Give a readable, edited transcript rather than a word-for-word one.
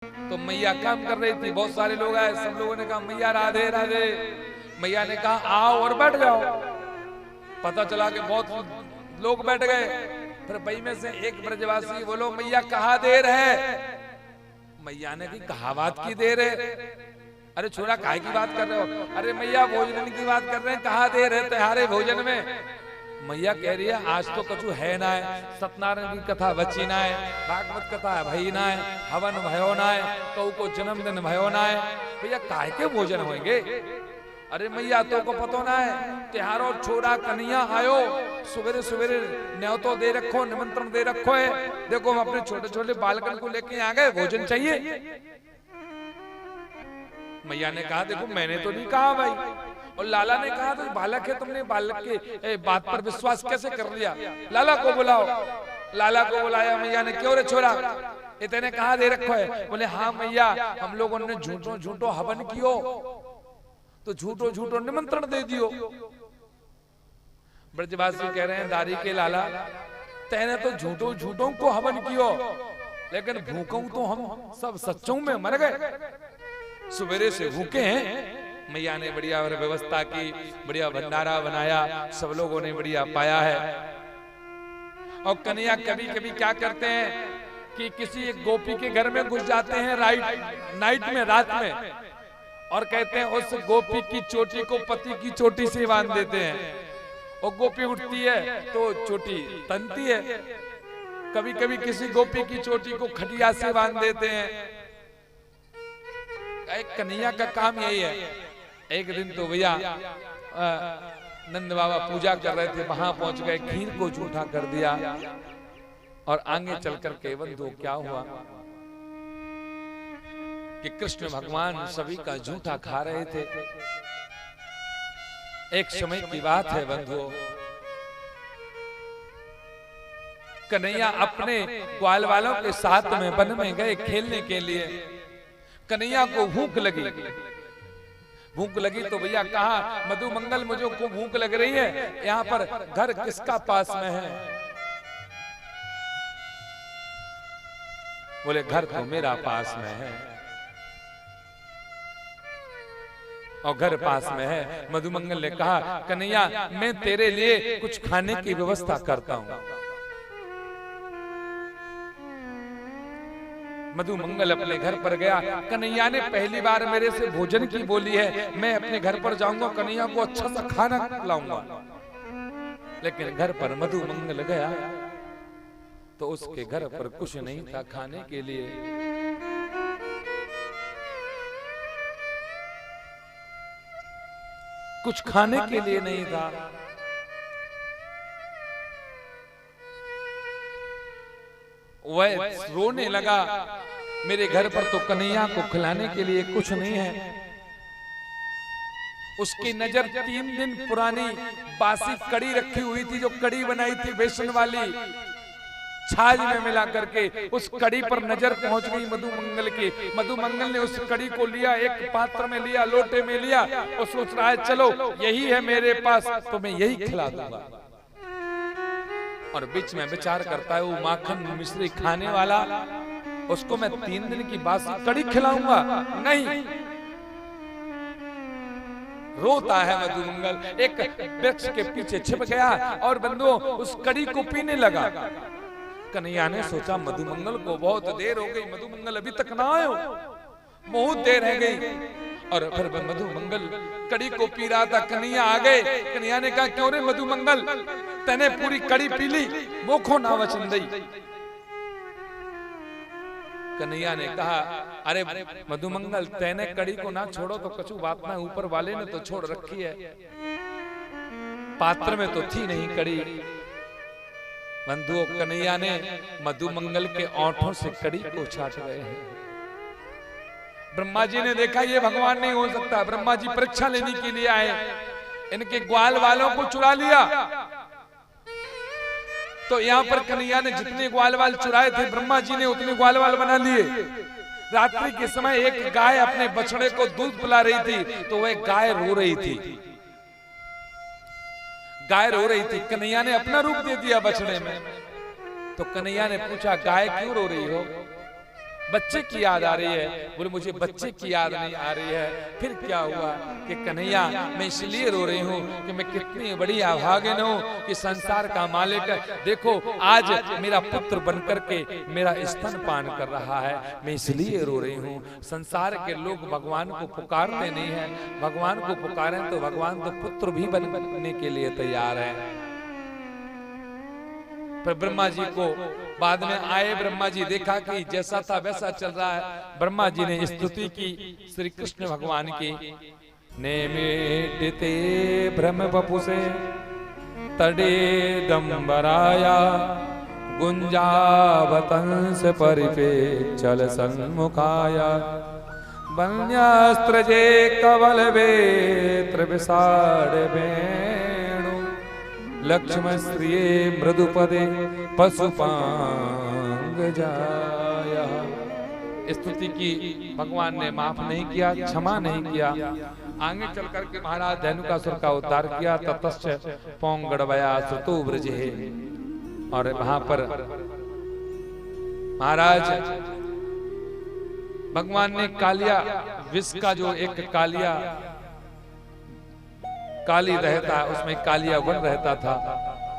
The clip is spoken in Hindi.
तो मैया काम कर रही थी, बहुत सारे लोग आए, सब लोगों ने कहा मैया राधे राधे। मैया ने कहा आओ और बैठ जाओ। पता चला कि बहुत लोग बैठ गए। फिर बई में से एक ब्रजवासी बोलो मैया कहाँ देर है। मैया ने की कहा बात की देर है। अरे छोरा काहे की बात कर रहे हो। अरे मैया भोजन की बात कर रहे हैं, कहाँ देर है तुम्हारे भोजन में। मैया कह रही है आज तो कछु है ना है, सत्यनारायण की कथा बची ना है, भागवत कथा भई ना है, हवन भयो ना है, कऊ को जन्मदिन भयो ना है, भैया काहे के भोजन होंगे। अरे मैया तो को पतो ना है, तिहारो छोरा कन्हैया आयो, सवेरे सवेरे न्योतो दे रखो, निमंत्रण दे रखो है, देखो हम अपने छोटे छोटे बालकन को लेके आ गए, भोजन चाहिए। मैया ने कहा देखो मैंने तो नहीं कहा भाई, और लाला ने कहा तो बालक है, तुमने बालक के बात पर विश्वास कैसे कर लिया। लाला को बुलाओ। लाला को बुलाया। मैया ने क्यों रे छोरा इतने कहा दे रखो है। बोले हाँ मैया हम लोगों ने झूठो झूठो हवन कियो, तो झूठो झूठो निमंत्रण दे दियो। ब्रजवासी कह रहे हैं दारी के लाला तेने तो झूठो झूठों को हवन कियो, लेकिन भूखों तो हम सब सच्चों में मर गए, सवेरे से भूखे हैं। मैया ने बढ़िया व्यवस्था की, बढ़िया भंडारा बनाया, सब लोगों ने बढ़िया पाया है। और कन्हैया कभी कभी क्या करते हैं कि किसी एक गोपी के घर में घुस जाते हैं नाइट में, रात में, और कहते हैं उस गोपी की चोटी को पति की चोटी से बांध देते हैं, और गोपी उठती है तो चोटी तनती है। कभी कभी किसी गोपी की चोटी को खटिया से बांध देते हैं। कन्हैया का काम यही है। एक दिन तो भैया नंद बाबा पूजा कर रहे थे, वहां पहुंच गए, खीर को झूठा कर दिया, और आगे चलकर के बंधु क्या हुआ कि कृष्ण भगवान सभी का झूठा खा रहे थे। एक समय की बात है बंधुओं, कन्हैया अपने ग्वाल वालों के साथ में वन में गए खेलने के लिए। कन्हैया को भूख लगी। भूख लगी तो भैया कहा मधु मंगल मुझे को भूख लग रही है, यहाँ पर घर किसका पास में है। बोले घर तो मेरा पास में है, और घर पास में है। मधु मंगल ने कहा कन्हैया मैं तेरे लिए कुछ खाने की व्यवस्था करता हूं। मधु मंगल अपने घर पर गया। कन्हैया ने पहली बार मेरे से भोजन की बोली है, मैं अपने घर पर जाऊंगा, कन्हैया को अच्छा सा खाना खिलाऊंगा। लेकिन घर पर मधु मंगल गया तो उसके घर पर कुछ नहीं था खाने के लिए। कुछ खाने के लिए नहीं था। वह रोने लगा, मेरे घर पर तो कन्हैया को खिलाने के लिए कुछ नहीं है। उसकी नजर 3 दिन पुरानी बासी कड़ी रखी हुई थी, जो कड़ी बनाई थी बेसन वाली, छाछ में मिला करके, उस कड़ी पर नजर पहुंच गई मधु मंगल की। मधु मंगल ने उस कड़ी को लिया, एक पात्र में लिया, लोटे में लिया, और सोच रहा है चलो यही है मेरे पास तो मैं यही खिला दूंगा। और बीच में विचार करता है वो माखन मिश्री खाने वाला, उसको मैं 3 दिन की बासी कड़ी खिलाऊंगा, नहीं। रोता है मधु मंगल, एक वृक्ष के पीछे छिप गया और बंधुओं उस कड़ी को पीने लगा। कन्हैया ने सोचा मधु मंगल को बहुत देर हो गई, मधु मंगल अभी तक ना आयो, बहुत देर रह गई। और फिर मधु मंगल कड़ी को पी रहा था, कन्हैया आ गए। कन्हैया ने कहा क्यों रे मधु मंगल तने पूरी कड़ी पी ली, मोखो ना वचन दई। कन्हैया ने कहा अरे मधु मंगल तेने कड़ी को ना छोड़ो तो कछु बात ना, ऊपर वाले ने तो छोड़ रखी है, पात्र में तो थी नहीं कड़ी। बंधुओं कन्हैया ने मधु मंगल के ओंठों से कड़ी को छाट रहे हैं। ब्रह्मा जी ने देखा ये भगवान नहीं हो सकता, ब्रह्मा जी परीक्षा लेने के लिए आए, इनके ग्वाल वालों को चुरा लिया। तो यहाँ पर कन्हैया ने जितने ग्वाल वाल चुराए थे ब्रह्मा जी ने उतने ग्वाल वाल बना लिए। रात्रि के समय एक गाय अपने बछड़े को दूध पिला रही थी, तो वह गाय रो रही थी। गाय रो रही थी, कन्हैया ने अपना रूप दे दिया बछड़े में। तो कन्हैया ने पूछा गाय क्यों रो रही हो। बच्चे की याद आ रही है। बोले मुझे बच्चे की याद नहीं आ रही है। फिर क्या हुआ कि कन्हैया मैं इसलिए रो रही हूँ कि मैं कितनी बड़ी अभागिन हूँ कि संसार का मालिक देखो आज मेरा पुत्र बनकर के मेरा स्तनपान कर रहा है, मैं इसलिए रो रही हूँ। संसार के लोग भगवान को पुकारते नहीं है, भगवान को पुकारें तो भगवान तो पुत्र भी बनने के लिए तैयार है। पर ब्रह्मा जी को बाद में आए, ब्रह्मा जी देखा कि जैसा था वैसा चल रहा है। ब्रह्मा जी ने स्तुति की श्री कृष्ण भगवान की। नेमिते ब्रह्म बपुसे तड़े दम्बराया गुंजावतंस परिपे चल सन्मुखाया वन्यास्त्रजे कवल वेत्र विसाड़ वेणु लक्ष्मण श्रिये मृदुपदे पशुपांग जाया। स्तुति की, भगवान ने माफ नहीं किया, क्षमा नहीं किया। आगे चल करके महाराज धेनुकासुर का उद्धार किया। ततश्च पौंगड़वया श्रुतो व्रजे, और वहां पर महाराज भगवान ने कालिया विष का जो एक कालिया काली रहता, उसमें कालिया वन रहता था,